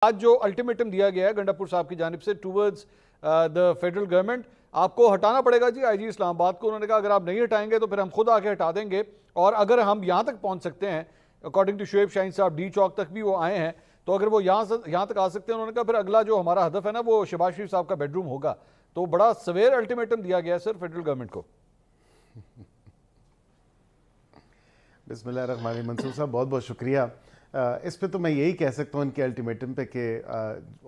आज जो अल्टीमेटम दिया गया है गंडापुर साहब की जानिब से टूवर्ड्स द फेडरल गवर्नमेंट, आपको हटाना पड़ेगा जी आईजी इस्लामाबाद को। उन्होंने कहा अगर आप नहीं हटाएंगे तो फिर हम खुद आके हटा देंगे, और अगर हम यहाँ तक पहुँच सकते हैं, अकॉर्डिंग टू शुएब शाहीन साहब डी चौक तक भी वो आए हैं, तो अगर वो यहाँ तक आ सकते हैं, उन्होंने कहा फिर अगला जो हमारा हदफ है ना वो शहबाज शरीफ साहब का बेडरूम होगा। तो बड़ा सवेर अल्टीमेटम दिया गया है सर फेडरल गवर्नमेंट को। बिस्मिल्लाह रहमान रहीम। मंसूर साहब बहुत बहुत शुक्रिया। इस पे तो मैं यही कह सकता हूँ इनके अल्टीमेटम पे कि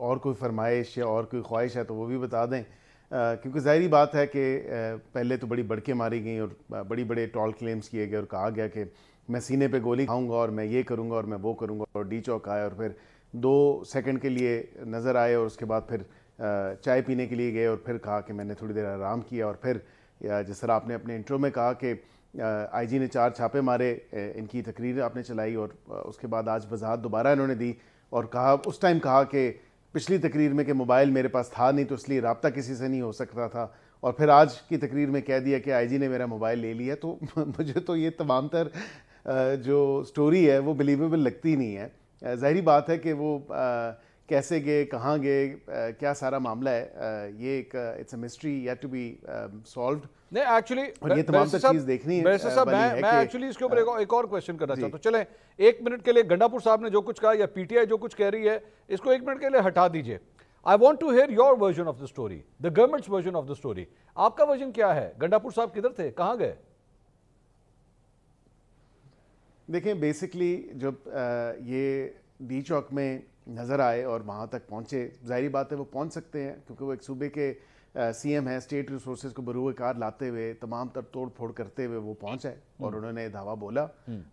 और कोई फरमाइश या और कोई ख्वाहिश है तो वो भी बता दें, क्योंकि ज़ाहिरी बात है कि पहले तो बड़ी बड़के मारी गई और बड़ी बड़े टॉल क्लेम्स किए गए और कहा गया कि मैं सीने पे गोली खाऊंगा और मैं ये करूंगा और मैं वो करूंगा, और डी चौक आए और फिर 2 सेकंड के लिए नज़र आए और उसके बाद फिर चाय पीने के लिए गए और फिर कहा कि मैंने थोड़ी देर आराम किया, और फिर जिस तरह आपने अपने इंट्रो में कहा कि आईजी ने 4 छापे मारे, इनकी तकरीर आपने चलाई और उसके बाद आज वजाहत दोबारा इन्होंने दी और कहा, उस टाइम कहा कि पिछली तकरीर में कि मोबाइल मेरे पास था नहीं तो इसलिए रब्ता किसी से नहीं हो सकता था, और फिर आज की तकरीर में कह दिया कि आईजी ने मेरा मोबाइल ले लिया। तो मुझे तो ये तमाम तर जो स्टोरी है वो बिलीवेबल लगती नहीं है। ज़ाहिरी बात है कि वो कैसे गए, कहाँ गए, क्या सारा मामला है, ये एक it's a mystery yet to be solved. नहीं एक्चुअली ये तमाम चीज देखनी है। मैं एक्चुअली इसके ऊपर एक और क्वेश्चन करना चाहता हूँ। चलें 1 मिनट के लिए गंडापुर साहब ने जो कुछ कहा या पीटीआई जो कुछ कह रही है इसको 1 मिनट के लिए हटा दीजिए। I want to hear your version of the story, the government's version of the story. आपका वर्जन क्या है? गंडापुर साहब किधर थे, कहाँ गए? देखें, बेसिकली जब ये डी चौक में नज़र आए और वहाँ तक पहुँचे, जाहिर बात है वो पहुँच सकते हैं क्योंकि वो एक सूबे के सीएम है। स्टेट रिसोर्सेज को बरूए कार लाते हुए, तमाम तर तोड़ फोड़ करते हुए वो पहुँचे और उन्होंने दावा बोला।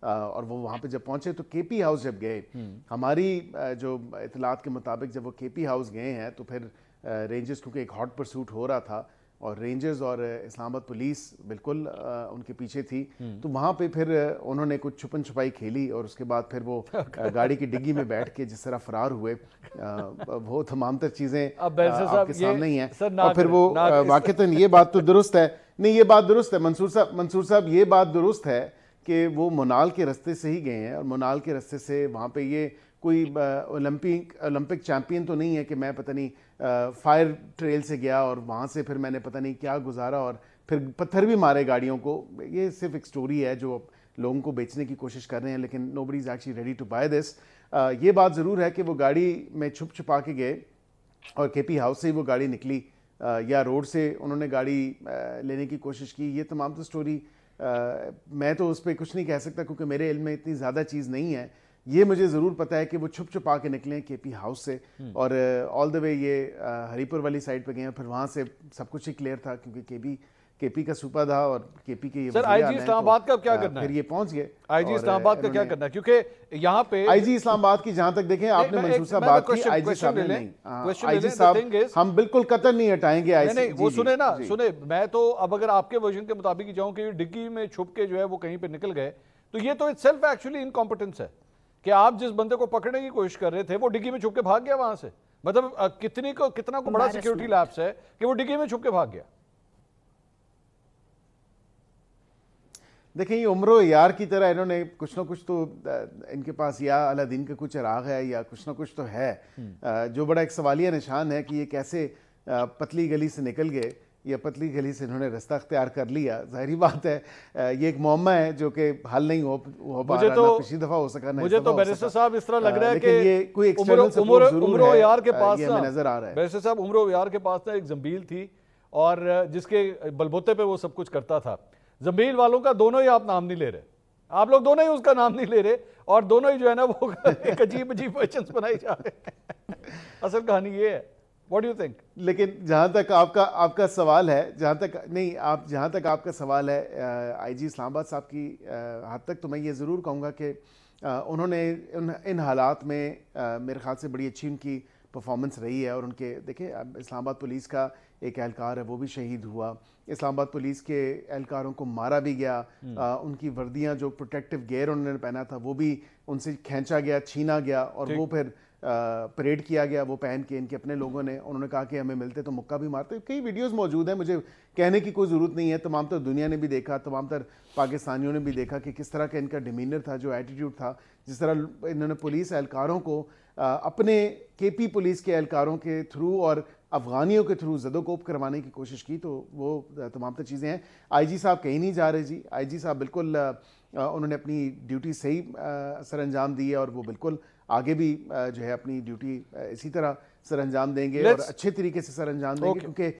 और वो वहाँ पे जब पहुँचे तो केपी हाउस जब गए, हमारी जो इतलात के मुताबिक जब वो केपी हाउस गए हैं तो फिर रेंजर्स, क्योंकि एक हॉट परसूट हो रहा था और रेंजर्स और इस्लामाबाद पुलिस बिल्कुल उनके पीछे थी, तो वहाँ पे फिर उन्होंने कुछ छुपन छुपाई खेली और उसके बाद फिर वो गाड़ी की डिग्गी में बैठ के जिस तरह फरार हुए, वो तमाम तर चीज़ें आपके सामने ही हैं। और फिर वो वाक़तन ये बात तो दुरुस्त है, नहीं ये बात दुरुस्त है मंसूर साहब, ये बात दुरुस्त है कि वो मोनाल के रास्ते से ही गए हैं और मोनाल के रास्ते से वहाँ पे ये कोई ओलंपिक चैंपियन तो नहीं है कि मैं पता नहीं फायर ट्रेल से गया और वहाँ से फिर मैंने पता नहीं क्या गुजारा और फिर पत्थर भी मारे गाड़ियों को। ये सिर्फ एक स्टोरी है जो लोगों को बेचने की कोशिश कर रहे हैं, लेकिन nobody is actually ready to buy this. ये बात ज़रूर है कि वो गाड़ी में छुप छुपा के गए और केपी हाउस से ही वो गाड़ी निकली या रोड से उन्होंने गाड़ी लेने की कोशिश की। ये तमाम तो स्टोरी मैं तो उस पर कुछ नहीं कह सकता क्योंकि मेरे इल्म में इतनी ज़्यादा चीज़ नहीं है। ये मुझे ज़रूर पता है कि वो छुप छुपा के निकले केपी हाउस से और ऑल द वे ये हरीपुर वाली साइड पे गए, फिर वहाँ से सब कुछ ही क्लियर था क्योंकि केपी का सूपा था और केपी के ये सर आईजी इस्लामाबाद का क्या करना है? फिर ये पहुंच गए आईजी इस्लामाबाद का क्या करना है, क्योंकि यहाँ पे आईजी इस्लामाबाद की जहां तक देखें आपने मंसूर साहब बात की, आईजी साहब ने नहीं, आईजी साहब हम बिल्कुल कतई नहीं हटाएंगे आईजी। वो सुने ना, सुने, मैं तो अब अगर आपके वर्जन के मुताबिक ही जाऊं कि डिग्गी में छुप के जो है वो कहीं पे निकल गए, तो ये तो इटसेल्फ एक्चुअली इनकॉम्पिटेंस है कि आप जिस बंदे को पकड़ने की कोशिश कर रहे थे वो डिग्गी में छुप के भाग गया वहां से। मतलब कितना को बड़ा सिक्योरिटी लैप्स है कि वो डिग्गी में छुप के भाग गया। देखिए, ये उम्रो यार की तरह इन्होंने कुछ ना कुछ तो इनके पास या अलादीन का कुछ राग है या कुछ ना कुछ तो है, जो बड़ा एक सवालिया निशान है कि ये कैसे पतली गली से निकल गए या पतली गली से इन्होंने रास्ता अख्तियार कर लिया। जाहिर बात है ये एक मुअम्मा है जो कि हल नहीं हो पा रहा, ना पिछली दफा हो सका, मुझे तो बैरिस्टर साहब इस तरह लग रहा है कि ये कोई एक्सटर्नल सपोर्ट जरूर है, यार के पास हमें नजर आ रहा है। बैरिस्टर साहब उमरो यार के पास ना एक जंबील थी और जिसके बलबूते पे वो सब कुछ करता था। जंबील वालों का दोनों ही आप नाम नहीं ले रहे, आप लोग दोनों ही उसका नाम नहीं ले रहे और दोनों ही जो है ना वो एक अजीब वर्जन्स बनाई जा रहे हैं। असल कहानी ये है। What do you think? लेकिन जहाँ तक आपका सवाल है, जहाँ तक आपका सवाल है आईजी इस्लामाबाद साहब की हद तक, तो मैं ये ज़रूर कहूँगा कि उन्होंने इन हालात में मेरे ख्याल से बड़ी अच्छी उनकी परफॉर्मेंस रही है। और उनके देखिए इस्लामाबाद पुलिस का एक एहलकार है वो भी शहीद हुआ, इस्लामाबाद पुलिस के एहलकारों को मारा भी गया, उनकी वर्दियाँ जो प्रोटेक्टिव गेयर उन्होंने पहना था वो भी उनसे खींचा गया, छीना गया और वो फिर परेड किया गया वो पहन के। इनके अपने लोगों ने, उन्होंने कहा कि हमें मिलते तो मुक्का भी मारते। कई वीडियोस मौजूद हैं, मुझे कहने की कोई ज़रूरत नहीं है, तमाम तर दुनिया ने भी देखा, तमाम तर पाकिस्तानियों ने भी देखा कि किस तरह का इनका डिमीनर था, जो एटीट्यूड था, जिस तरह इन्होंने पुलिस एहलकारों को अपने केपी पुलिस के एहलकारों के थ्रू और अफगानियों के थ्रू ज़दोकोप करवाने की कोशिश की, तो वो तमाम तर चीज़ें हैं। आईजी साहब कहीं नहीं जा रहे जी। आईजी साहब बिल्कुल उन्होंने अपनी ड्यूटी सही सर अंजाम दी है और वो बिल्कुल आगे भी जो है अपनी ड्यूटी इसी तरह सर अंजाम देंगे और अच्छे तरीके से सर अंजाम देंगे, क्योंकि